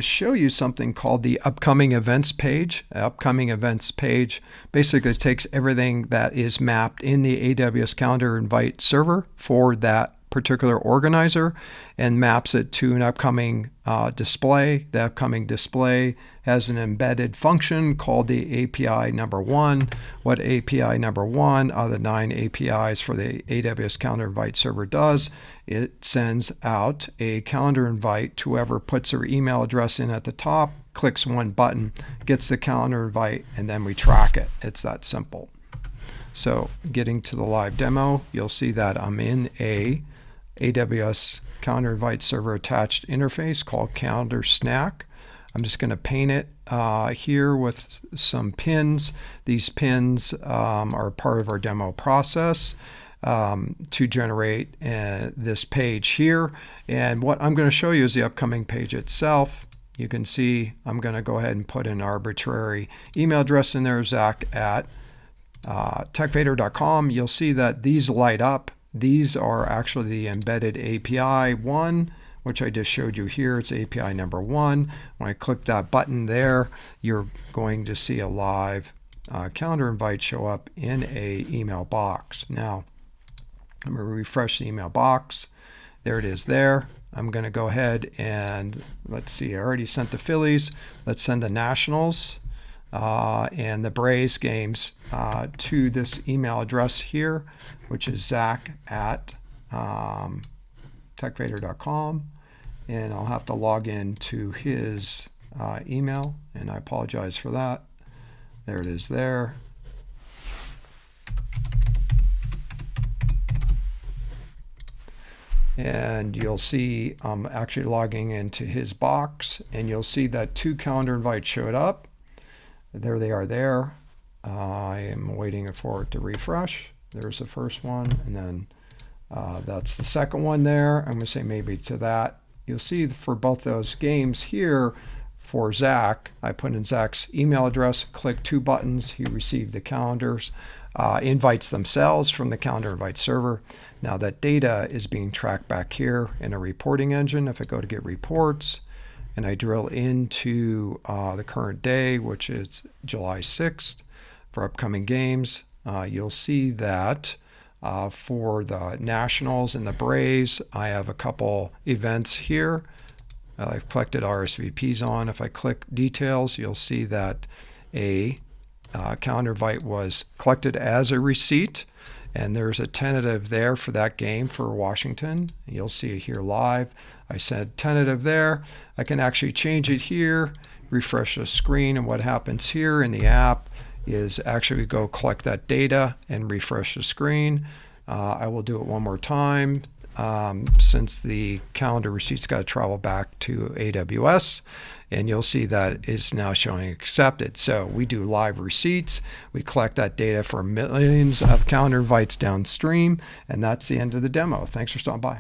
Show you something called the upcoming events page. The upcoming events page basically takes everything that is mapped in the AWS calendar invite server for that particular organizer and maps it to an upcoming display. The upcoming display has an embedded function called the API number 1. What API number 1 out of the 9 APIs for the AWS calendar invite server does, it sends out a calendar invite to whoever puts their email address in at the top, clicks one button, gets the calendar invite, and then we track it. It's that simple. So getting to the live demo, you'll see that I'm in a AWS calendar invite server attached interface called Calendar Snack. I'm just going to paint it here with some pins. These pins are part of our demo process to generate this page here. And what I'm going to show you is the upcoming page itself. You can see I'm going to go ahead and put an arbitrary email address in there, zach@techvader.com. You'll see that these light up. These are actually the embedded API 1, which I just showed you here. It's API number 1. When I click that button there, you're going to see a live calendar invite show up in a email box. Now, I'm going to refresh the email box. There it is there. I'm going to go ahead and let's see, I already sent the Phillies. Let's send the Nationals and the Braves games to this email address here, which is zach@techvader.com. And I'll have to log in to his email, and I apologize for that. There it is there. And you'll see I'm actually logging into his box, and you'll see that 2 calendar invites showed up. There they are there. I am waiting for it to refresh. There's the first one, and then that's the second one there. I'm going to say maybe to that. You'll see for both those games here, for Zach, I put in Zach's email address, click 2 buttons, he received the calendars, invites themselves from the calendar invite server. Now that data is being tracked back here in a reporting engine. If I go to get reports, and I drill into the current day, which is July 6th, for upcoming games, you'll see that for the Nationals and the Braves, I have a couple events here. I've collected RSVPs on. If I click details, you'll see that a calendar invite was collected as a receipt, and there's a tentative there for that game for Washington. You'll see it here live. I said tentative there. I can actually change it here, refresh the screen, and what happens here in the app is actually go collect that data and refresh the screen. I will do it one more time since the calendar receipt's got to travel back to AWS, and you'll see that it's now showing accepted. So we do live receipts. We collect that data for millions of calendar invites downstream, and that's the end of the demo. Thanks for stopping by.